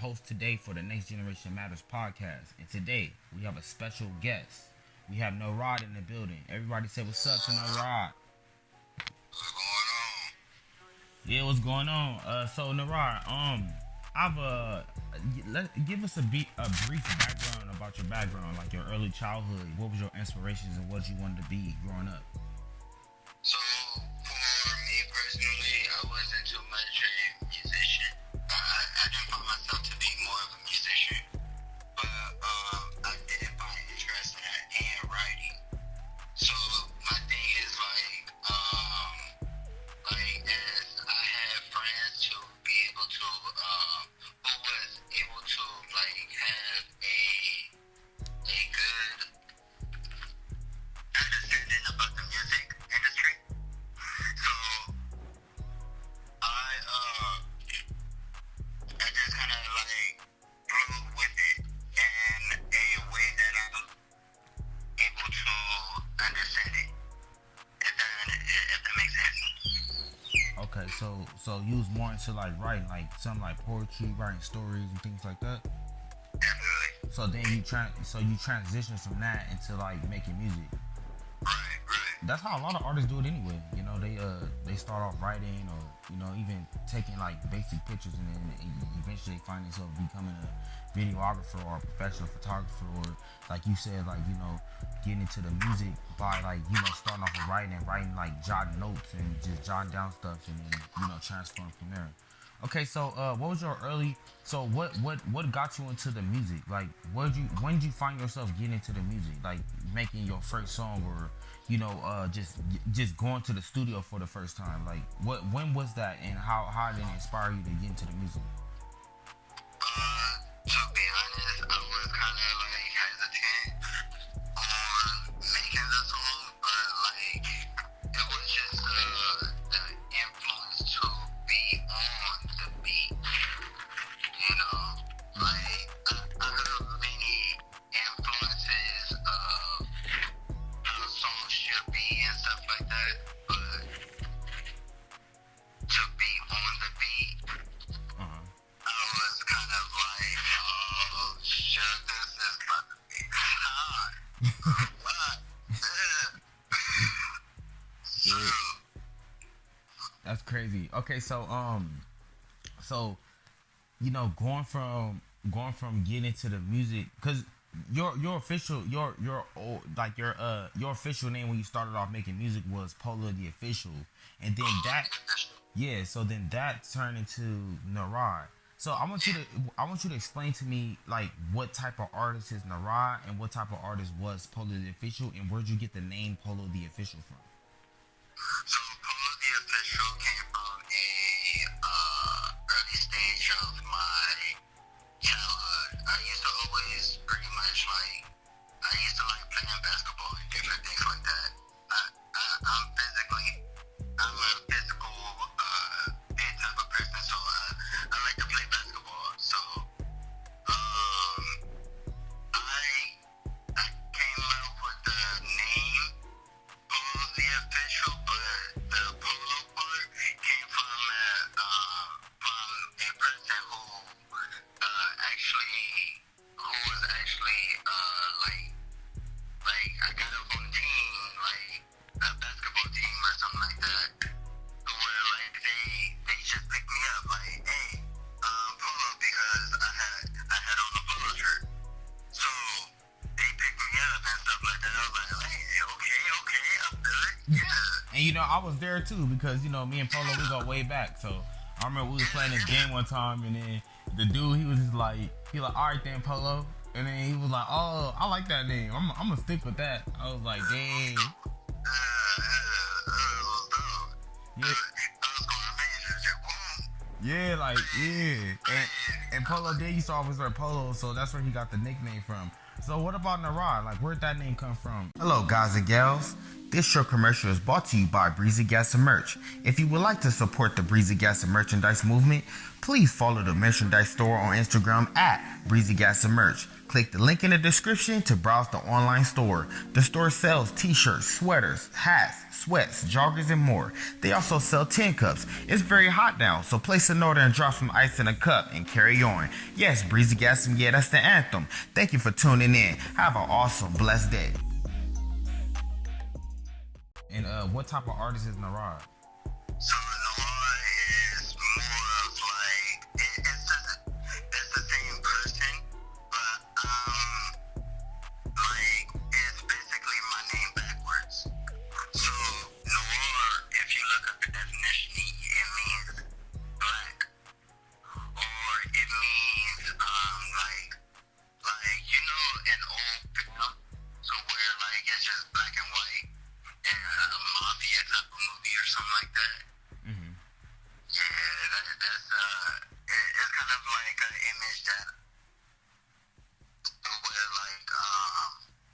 host today for the Next Generation Matters podcast. And today we have a special guest. We have No Rod in the building. Everybody say what's up to No Rod. What's going on? Yeah, what's going on? So No Rod, give us a brief background about your background, like your early childhood. What was your inspirations and what you wanted to be growing up? So, for me personally, I wasn't too much a musician. I didn't find myself to be more of a musician, but I did find interest in writing. So, my thing is as I had friends to be able to, who was able to have a good understanding about the music industry. So I just kind of grew with it in a way that I'm able to understand it. If that makes sense. Okay, so you was more into writing, something like poetry, writing stories and things like that. Definitely. So then you transition from that into making music. Right. That's how a lot of artists do it anyway. You know, they start off writing or even taking basic pictures and then eventually they find themselves becoming a videographer or a professional photographer or like you said getting into the music by starting off with writing, jotting notes and just jotting down stuff and then transferring from there. Okay, so what was your early? So what got you into the music? When did you find yourself getting into the music? Making your first song or just going to the studio for the first time. When was that and how did it inspire you to get into the music? To be honest, I was kind of hesitant on making the song, but it was just the influence to be on the beat. I heard many influences of how songs should be and stuff like that, but to be on the beat, I was kind of oh shit, this is about to be hard. What? Yeah. That's crazy. Okay, so going from getting into the music, cause your official official name when you started off making music was Polo Thee Official, and then so then that turned into Narad. So I want you to explain to me what type of artist is Narad and what type of artist was Polo Thee Official and where'd you get the name Polo Thee Official from? So Polo Thee Official came from a early stage of my childhood. I used to always pretty much I used to playing basketball and different things like that. I'm a physical big type of person, so I like to play basketball. So I came up with the name Polo Thee Official, but the polo part came from a person who was actually I got up on a team, a basketball team or something like that, where they just picked me up, hey, Polo, because I had on a polo shirt. So they picked me up and stuff like that. I was hey, okay, I'm good. Yeah. And I was there too because me and Polo we go way back. So I remember we was playing this game one time and then the dude he was just all right then Polo, and then he was oh I like that name. I'm gonna stick with that. I was dang. Yeah. Yeah. And Polo did used to always wear Polo, so that's where he got the nickname from. So what about Narad? Where'd that name come from? Hello guys and gals. This short commercial is brought to you by Breezy Gas and Merch. If you would like to support the Breezy Gas and Merchandise movement, please follow the merchandise store on Instagram at Breezy Gas and Merch. Click the link in the description to browse the online store. The store sells t-shirts, sweaters, hats, sweats, joggers, and more. They also sell tin cups. It's very hot now, so place an order and drop some ice in a cup and carry on. Yes, Breezy Gasson, yeah, that's the anthem. Thank you for tuning in. Have an awesome, blessed day. And what type of artist is Narod? So Noir is more of like it's the same person, but like it's basically my name backwards. So Noir, if you look up the definition, it means black, or it means like you know an old film, so where like it's just black and white. And a mafia type of movie or something like that. Mm-hmm. Yeah, it's kind of like an image that where like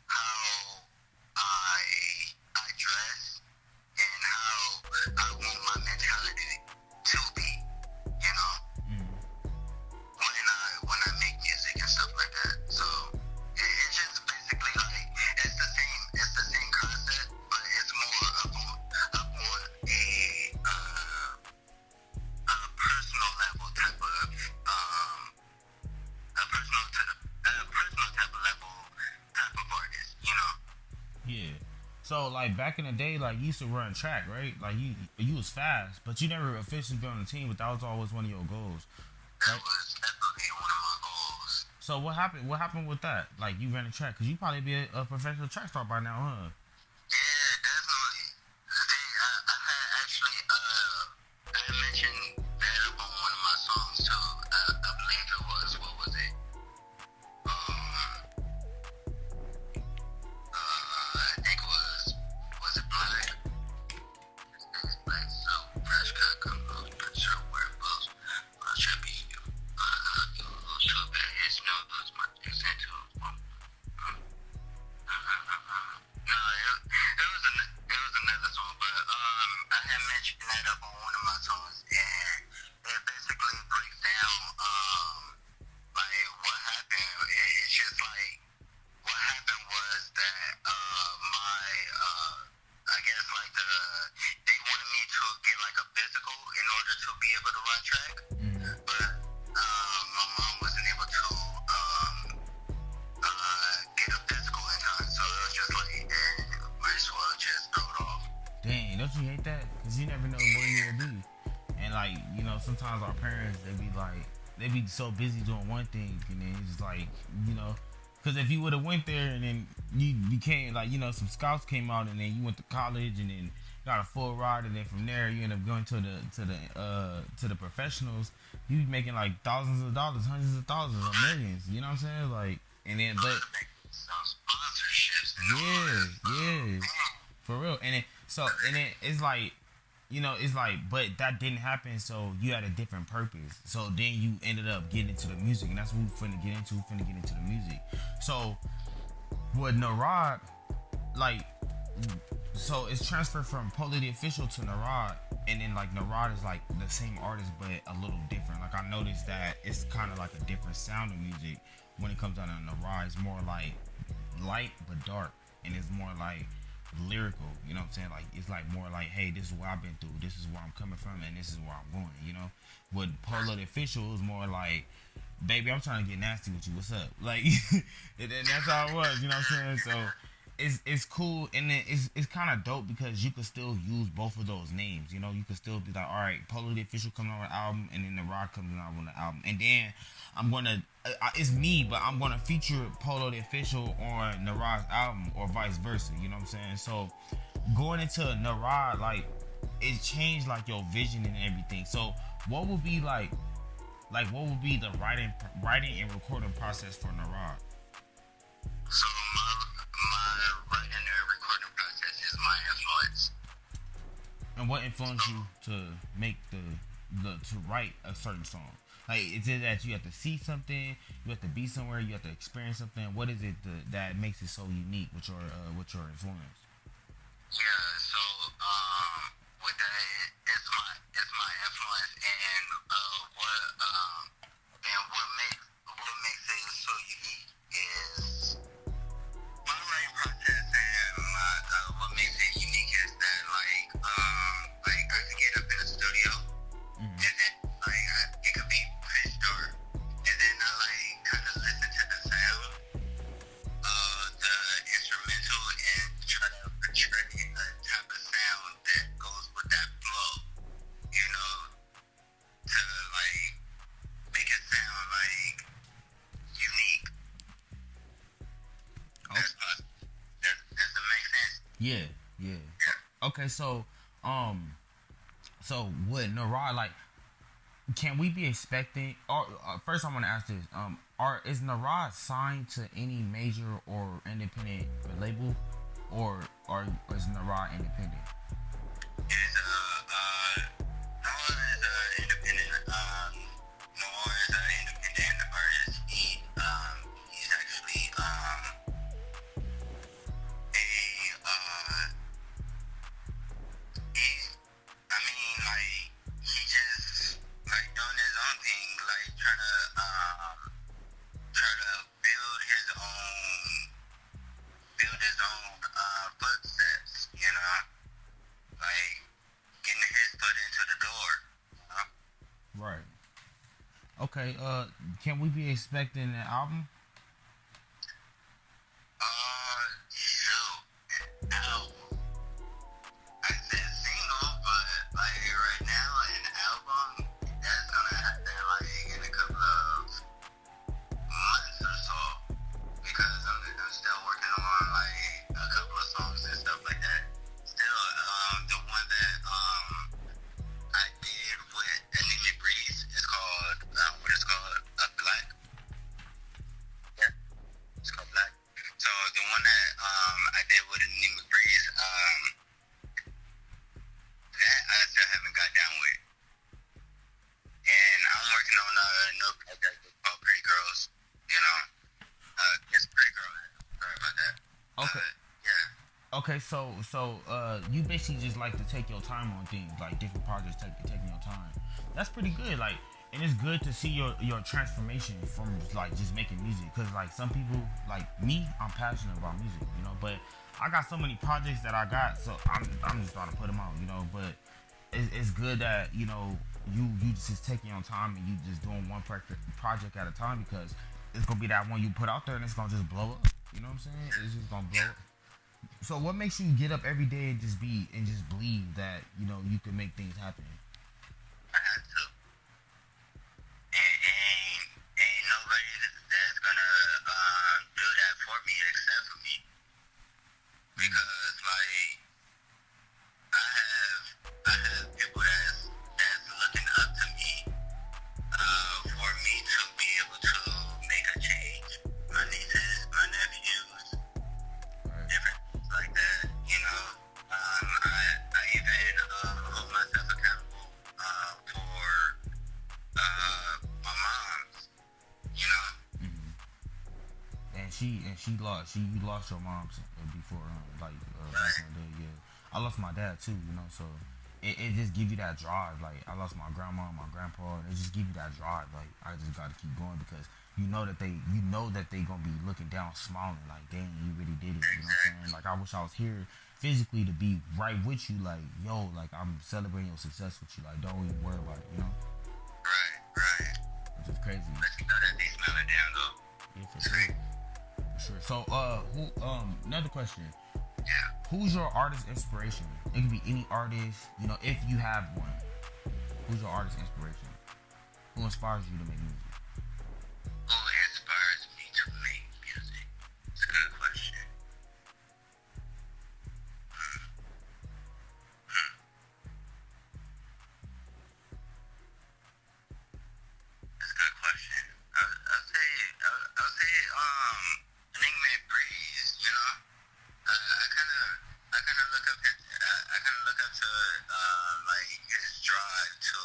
how I dress and how I want my mentality to be, you know, when I make music and stuff like that. So it's just basically like it's the same concept. It's more up on a personal level type of a personal type of level type of artist, you know. Yeah. So like back in the day, like you used to run track, right? Like you was fast, but you never officially been on the team. But that was always one of your goals. That was definitely one of my goals. So what happened? What happened with that? Like you ran a track, cause you probably be a professional track star by now, huh? Yeah, definitely. See, I had actually, I had mentioned that up on one of my songs too. I believe it was, what was it? I think it was it Black? It's Black, so fresh cut come out, not sure where it was. I should be, too bad. It's no, it's my accent too. No, it was another song, but I had mentioned that up on one of my songs, and it basically breaks down like what happened. It's just like what happened was that my I guess like they wanted me to get like a physical in order to be able to run track, but my mom wasn't able to get a physical in time, so it was just like, might as well just throw it off. Dang, don't you hate that? Cause you never know where you'll be. And like, you know, sometimes our parents, they be so busy doing one thing, and then it's just like, you know, cause if you would have went there and then you came, like, you know, some scouts came out and then you went to college and then got a full ride, and then from there you end up going to the professionals, you making like thousands of dollars, hundreds of thousands, or millions. You know what I'm saying? Like, and then but Some sponsorships and yeah, for real. And then it's like, you know, it's like, but that didn't happen, so you had a different purpose. So then you ended up getting into the music, and that's what we finna get into. We finna get into the music. So with Narod, like, so it's transferred from Polo Thee Official to Narod, and then like Narod is like the same artist but a little different. Like I noticed that it's kind of like a different sound of music when it comes down to Narod. It's more like light but dark, and it's more like lyrical, you know what I'm saying? Like it's like more like, hey, this is what I've been through, this is where I'm coming from, and this is where I'm going, you know. With Polo Thee Official, it was more like, baby, I'm trying to get nasty with you, what's up? Like and that's how it was, you know what I'm saying? So it's cool, and then it's kind of dope because you could still use both of those names, you know. You could still be like, all right, Polo Thee Official coming out with an album, and then Narod comes out with an album, and then I'm gonna it's me, but I'm gonna feature Polo Thee Official on Narod's album, or vice versa, you know what I'm saying? So going into Narod, like it changed like your vision and everything. So what would be like what would be the writing and recording process for Narod? So my writing and recording process is my influence. And what influenced you to make to write a certain song? Like, is it that you have to see something, you have to be somewhere, you have to experience something? What is it that makes it so unique with your influence? Yeah, so with that, it's my influence, and what makes it so unique Yeah, yeah. Okay, so what Narod like? Can we be expecting? Or first, I want to ask this: is Narod signed to any major or independent label, or is Narod independent? Is Noah is an independent Noah is an independent artist. He's actually a he's I mean like he just like doing his own thing, like try to build his own footsteps, you know, like getting his foot into the door, you know. Right. Okay. Can we be expecting an album? Shoot, album. I said single, but like right now an album that's gonna happen like in a couple of months or so because I'm still working on like a couple of songs and stuff like that. Still, the one that I did with ANewDimensionBeatz is called what it's called Black. Yeah, it's called Black. So the one that I did with ANewDimensionBeatz, that I still haven't got down with, and I'm working on a new project called Pretty Girls. You know, it's Pretty Girl. Sorry about that. Okay. Yeah. Okay, so you basically just like to take your time on things, like different projects, taking your time. That's pretty good. Like, and it's good to see your transformation from like just making music. Cause like some people, like me, I'm passionate about music, you know. But I got so many projects that I got, so I'm just trying to put them out, you know. But it's good that you just taking your time and you just doing one project at a time because it's gonna be that one you put out there and it's gonna just blow up. You know what I'm saying? It's just gonna blow up. So what makes you get up every day and just believe that you can make things happen? I had to. Ain't nobody that's gonna do that for me except for me. Because like I have people that's looking up to me for me to be able to make a change. My nieces, my nephews, Right. different things like that. You know, I even hold myself accountable for my mom's. You know. And you lost your mom before back Right. in the day. Yeah, I lost my dad too. So it just give you that drive. Like I lost my grandma, my grandpa, and it just give you that drive. Like I just got to keep going because you know that they gonna be looking down, smiling like, dang, you really did it. You know what I'm saying? Like I wish I was here physically to be right with you. Like yo, like I'm celebrating your success with you. Like don't even worry about it. Right. Which is crazy. Let you know that they smelling down though. Yeah, for sure. For sure. So who another question. Yeah. Who's your artist inspiration? It could be any artist, if you have one. Who's your artist inspiration? Who inspires you to make music? Who inspires me to make music? It's a good question. That's a good question. I'll say ANewDimensionBeatz. You know, I kind of look up to like his drive to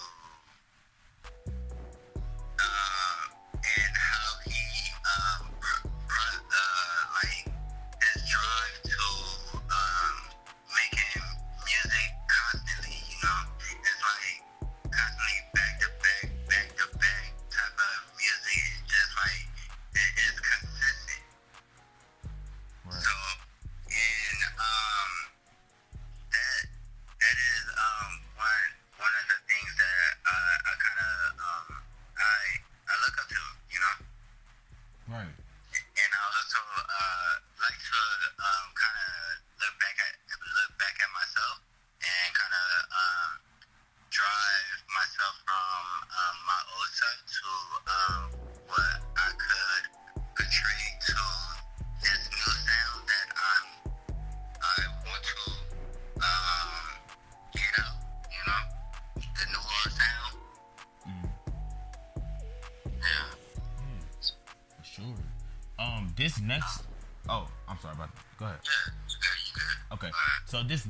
this next. Oh, I'm sorry about that. Go ahead. Yeah, you good. Okay. So this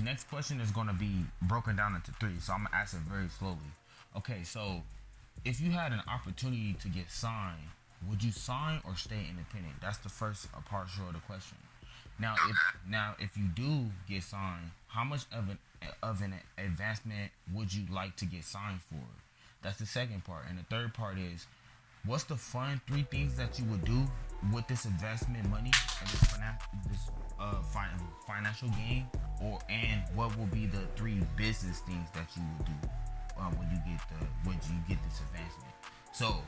next question is gonna be broken down into three. So I'm gonna ask it very slowly. Okay. So if you had an opportunity to get signed, would you sign or stay independent? That's the first partial of the question. If you do get signed, how much of an advancement would you like to get signed for? That's the second part. And the third part is, what's the fun three things that you would do with this investment money and financial gain, and what will be the three business things that you will do when you get this advancement? So,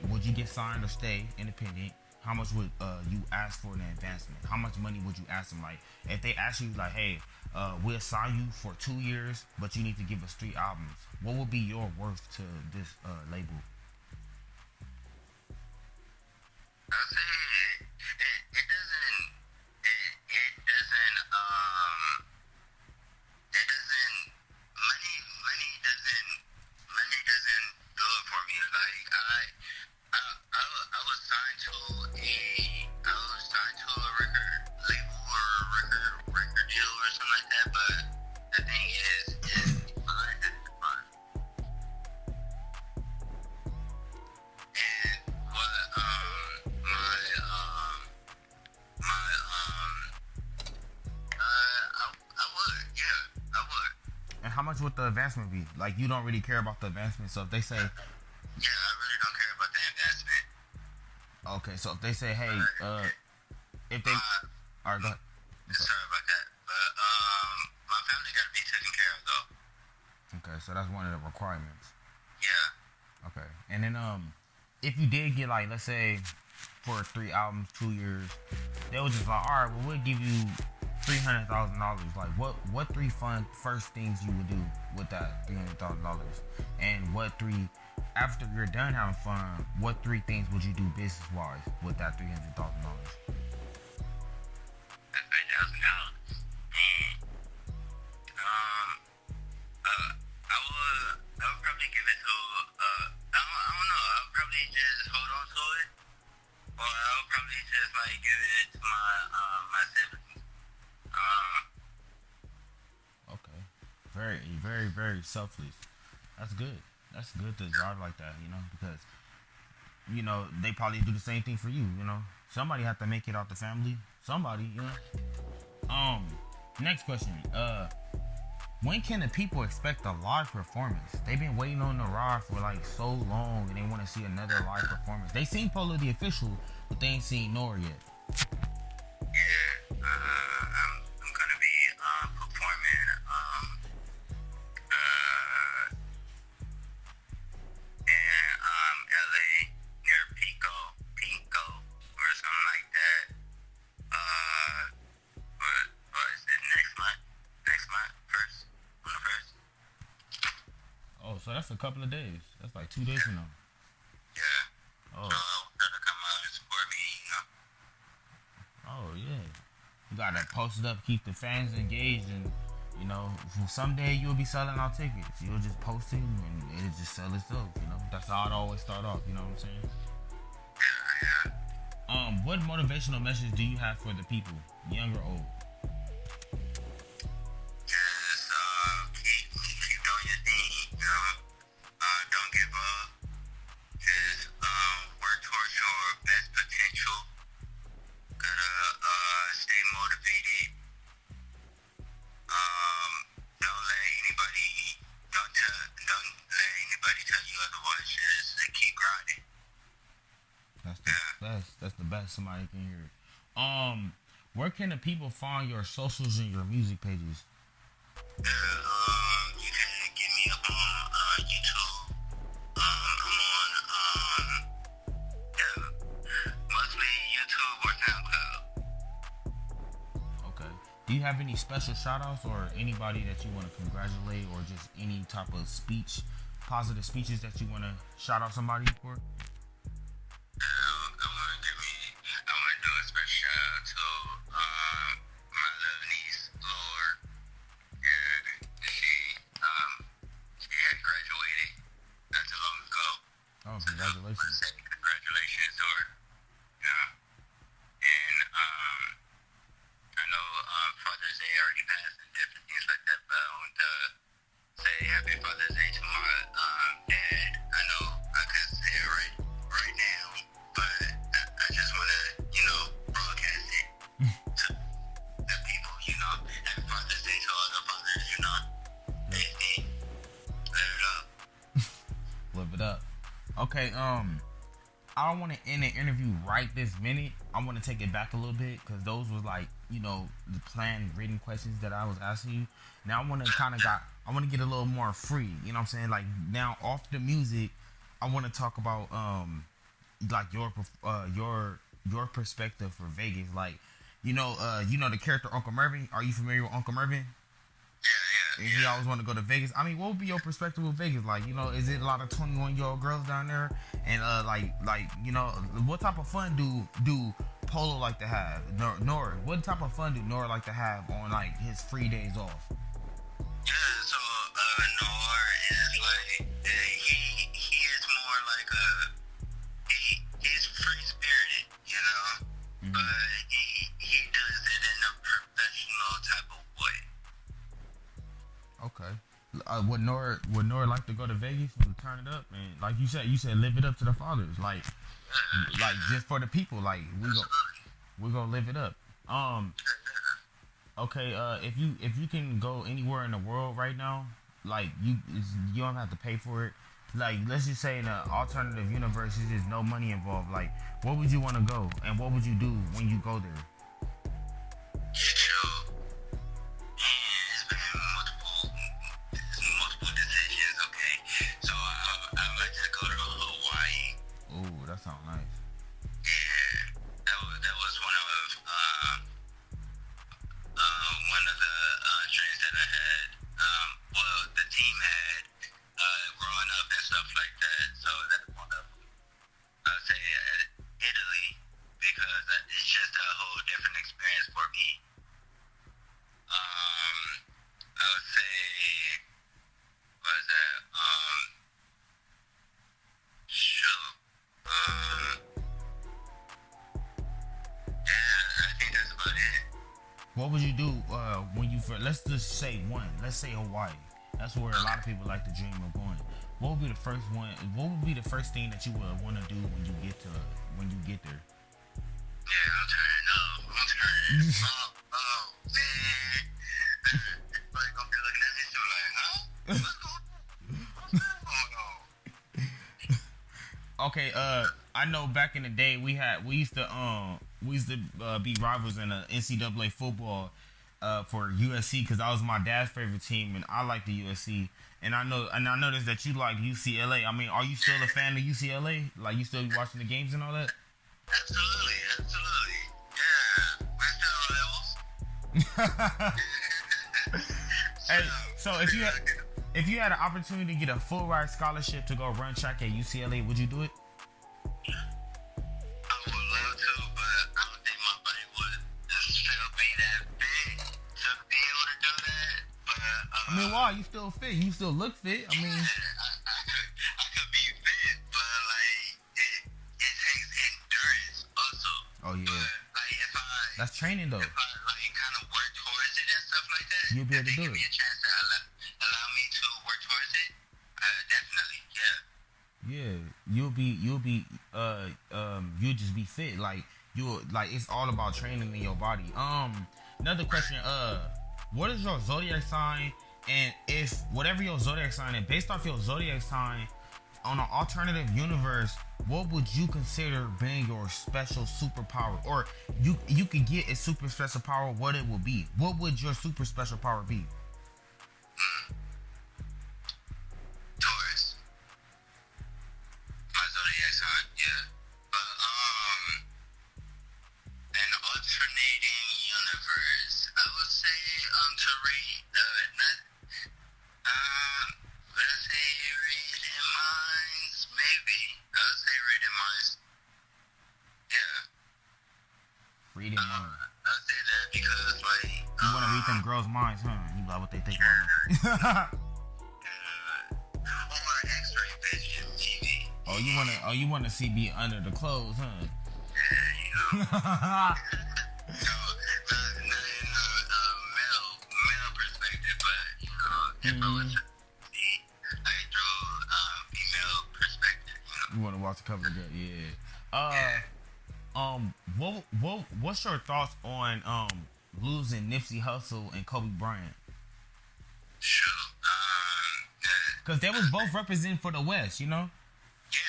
would you get signed or stay independent? How much would you ask for an advancement? How much money would you ask them? Like, if they ask you, like, hey, we'll sign you for 2 years, but you need to give us 3 albums, what would be your worth to this label? I'll say it doesn't do it for me. Like I was signed to a record label or a record deal or something like that, but the thing is I had to find. And what I would, yeah, I would. And how much would the advancement be? Like, you don't really care about the advancement, so if they say, Yeah, I really don't care about the investment. okay, so if they say, hey, if they, all right, go ahead. Sorry about that, but my family got to be taken care of though. Okay, so that's one of the requirements. Yeah. Okay, and then if you did get, like, let's say for 3 albums, 2 years, they was just like, all right, well, we'll give you $300,000. Like, what three fun first things you would do with that $300,000, and what three, after you're done having fun, what 3 things would you do business wise with that $300,000? That's $3,000. Man. I would probably give it to I don't know. I would probably just hold on to it, or I would probably just like give it to my siblings. Okay, very, very, very selfless. That's good. That's good to drive like that, because they probably do the same thing for you. Somebody have to make it out the family. Somebody. Next question. When can the people expect a live performance? They've been waiting on the ride for like so long, and they want to see another live performance. They seen Polo Thee Official, but they ain't seen Nor yet. Yeah, I'm gonna be performing in LA near Pico or something like that. What is it, next month? On the first. Oh, so that's a couple of days. That's like 2 days from now. Yeah. Oh. So gotta come out and support me, Oh yeah. You gotta post it up, keep the fans engaged, and someday you'll be selling out tickets. You'll just post it and it'll just sell itself. That's how it always start off. You know what I'm saying? Yeah. What motivational message do you have for the people, young or old? Just keep doing your thing, don't give up. Just work towards your best potential. Gotta stay motivated. Don't let anybody tell you otherwise. Just keep grinding. That's the best. That's the best somebody can hear. Where can the people find your socials and your music pages? You can get me up on YouTube. I'm on mostly YouTube or SoundCloud. Okay. Do you have any special shout outs or anybody that you want to congratulate, or just any type of positive speeches that you want to shout out somebody for? I want to do a special shout out to my little niece, Lord. Yeah, she had graduated not too long ago. Oh, congratulations. Congratulations to her. Okay, I don't want to end the interview right this minute. I want to take it back a little bit because those was like, you know, the planned written questions that I was asking you. Now I want to I want to get a little more free. You know what I'm saying? Like now off the music, I want to talk about like your perspective for Vegas. Like, you know the character Uncle Mervin. Are you familiar with Uncle Mervin? Yeah. He always want to go to Vegas. I mean, what would be your perspective with Vegas? Like, you know, is it a lot of 21-year-old girls down there? And like you know, what type of fun do Polo like to have? Nora, what type of fun do Nora like to have on like his free days off? Yeah, so Noir is like he is more like he's free spirited, you know, but he does it in a professional type of way. Okay. Would Nora like to go to Vegas and turn it up and like you said live it up to the fathers, like just for the people, like we gonna live it up. Okay, if you can go anywhere in the world right now, like you don't have to pay for it. Like let's just say in an alternative universe, there's just no money involved. Like what would you want to go and what would you do when you go there? It's been multiple decisions. Okay, so I like to go to Hawaii. Oh, that sounds nice. Yeah, that was one of the dreams that I had. Well, the team had growing up and stuff like that. So that's one of them. I'd say Italy because it's just a whole different experience for me. I would say, what is that? Shoot. Yeah, I think that's about it. What would you do when you first? Let's just say one. Let's say Hawaii. That's where a lot of people like to dream of going. What would be the first one? What would be the first thing that you would want to do when you get there? Yeah, I'm turning up. Oh, man. Everybody gonna be looking at me too like, huh? What's going on? Okay. I know back in the day we used to be rivals in the NCAA football for USC because that was my dad's favorite team and I like the USC. And I noticed that you like UCLA. I mean, are you still a fan of UCLA? Like, you still watching the games and all that? Absolutely. Yeah, we're still rivals. Hey, so if you had an opportunity to get a full ride scholarship to go run track at UCLA, would you do it? I would love to, but I don't think my body would still be that big to be able to do that. But I mean, why? You still fit. You still look fit. I mean, I could be fit, but like it takes endurance also. Oh yeah. But like if That's training though. If I like kind of work towards it and stuff like that, You'll be able to do give me it. a chance to allow me to work towards it. Definitely, yeah. Yeah, you'll just be fit. Like it's all about training in your body. Another question. What is your zodiac sign? And if whatever your zodiac sign is, based off your zodiac sign, on an alternative universe, what would you consider being your special superpower? Or you could get a super special power, what it will be? What would your super special power be? Taurus. My zodiac sign, yeah. But an alternating universe, I would say let's say reading minds, maybe. I would say reading minds. Yeah. Reading minds. I'll say that because like You want to read them girls' minds, huh? You like what they think about me. or X-ray vision TV. You wanna see me under the clothes, huh? Yeah, you know. No, not in a male perspective, but you know, if I was to see like through female perspective, you know. You wanna watch the cover of the yeah. What's your thoughts on losing Nipsey Hussle and Kobe Bryant? Sure. Cause they was both representing for the West, you know. Yeah.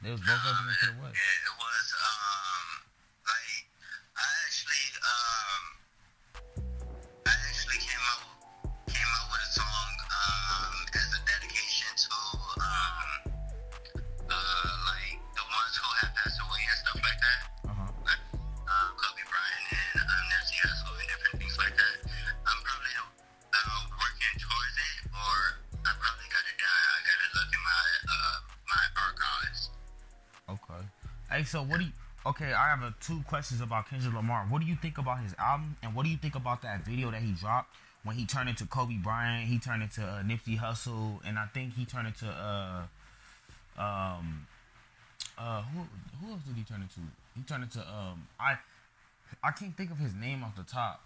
They was both representing for the West. It was like I actually came out with a song as a dedication to like the ones who have passed away and stuff like that. Like Kobe Bryant and Nipsey Hussle and different things like that. I'm probably working towards it, or I probably got it done. I gotta look at my archives. Okay. Hey, so what do you? Okay, I have two questions about Kendrick Lamar. What do you think about his album, and what do you think about that video that he dropped when he turned into Kobe Bryant? He turned into Nipsey Hussle, and I think he turned into who else did he turn into? He turned into I can't think of his name off the top.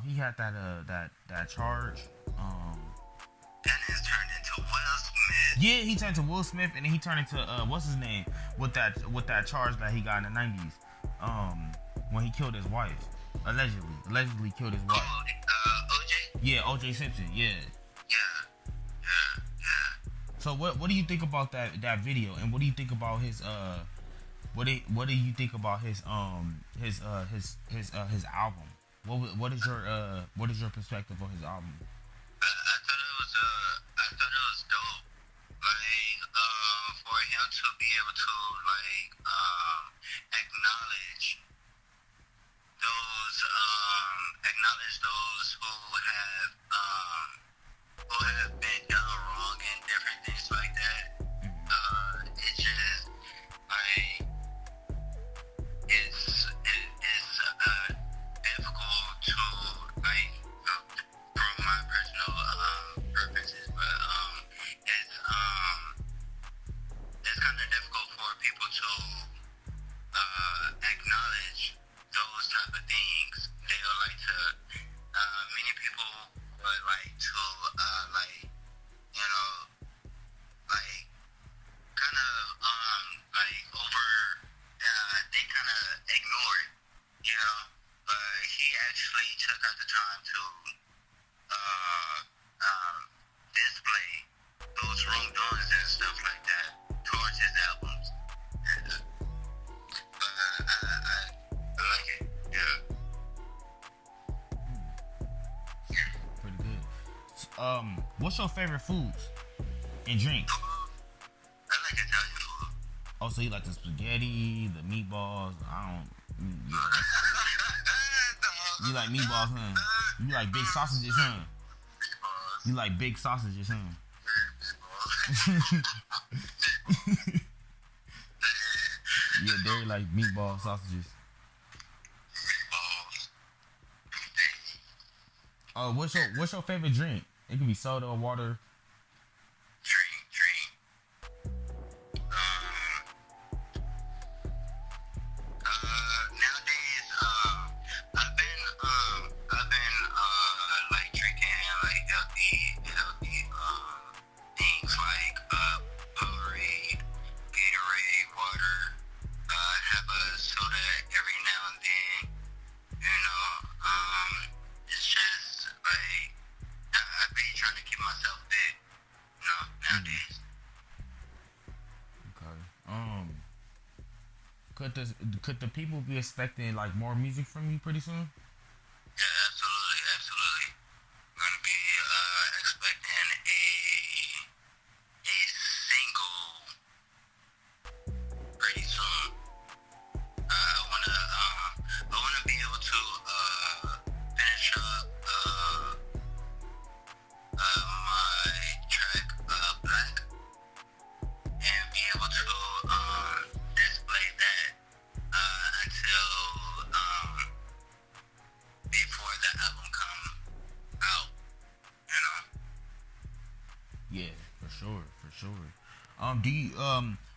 He had that charge. That is turned into Will Smith. Yeah, he turned to Will Smith, and then he turned into what's his name with that charge that he got in the 90s. When he killed his wife, allegedly killed his wife. OJ. Yeah, OJ Simpson. Yeah. Yeah. So what do you think about that video, and what do you think about his what do you think about his album? What is your perspective on his album? I thought it was dope. Like, for him to be able to like acknowledge those who have been done wrong and different things like that. It's just like it's difficult to like from my personal purposes, but it's kind of difficult for people to acknowledge those type of things. They would like to many people would like to like, you know, like kind of like over they kind of ignore it, you know, but he actually took out the time to display those wrongdoings and stuff like that towards his albums. But I like it, yeah. Pretty good. What's your favorite foods and drinks? I like Italian food. Oh, so you like the spaghetti, the meatballs? Yeah. You like meatballs, huh? You like big sausages, huh? You like big sausages, huh? Yeah, they like meatball sausages. What's your favorite drink? It could be soda or water. Drink. Nowadays, I've been like drinking like healthy things like Powerade, Gatorade, water. Have a soda every now and then. You know, it's just like I be trying to keep myself fit. You know, nowadays. Okay. Could the people be expecting like more music from you pretty soon? Yeah, absolutely. I'm gonna be expecting a single pretty soon. I wanna be able to finish up my track Black and be able to display that until before the album come out, you know. Yeah, for sure. Do you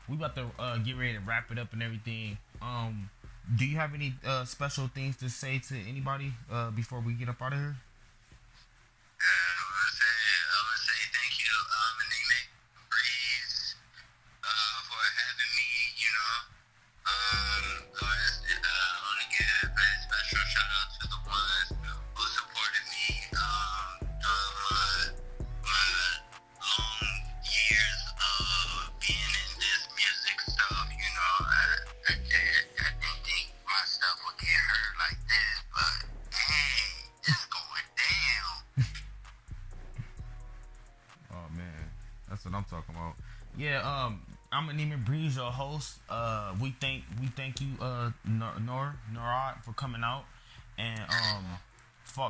we about to get ready to wrap it up and everything. Do you have any special things to say to anybody before we get up out of here? I wanna say thank you, Nick Breeze, for having me, you know. I wanna give a special shout out to the ones who supported me during my long years of being in this music stuff, I'm ANewDimensionBeatz, your host. We thank you, Norad, for coming out, and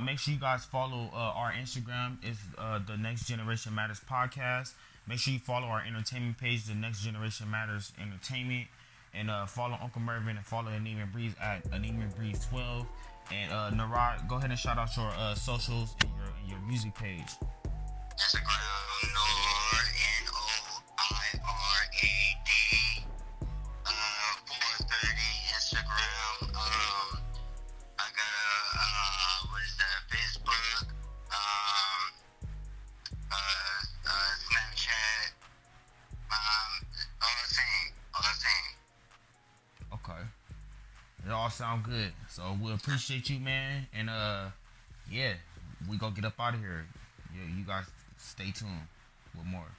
make sure you guys follow our Instagram. It's the Next Generation Matters podcast. Make sure you follow our entertainment page, the Next Generation Matters Entertainment, and follow Uncle Mervin and follow ANewDimensionBeatz at ANewDimensionBeatz12. And Narad, go ahead and shout out your socials and your music page. Instagram, Noirad. 430 Instagram. I got what is that? Facebook. Snapchat. All the same. Okay. It all sound good. So we appreciate you, man. And yeah, we gonna get up out of here. Yeah, you guys stay tuned with more.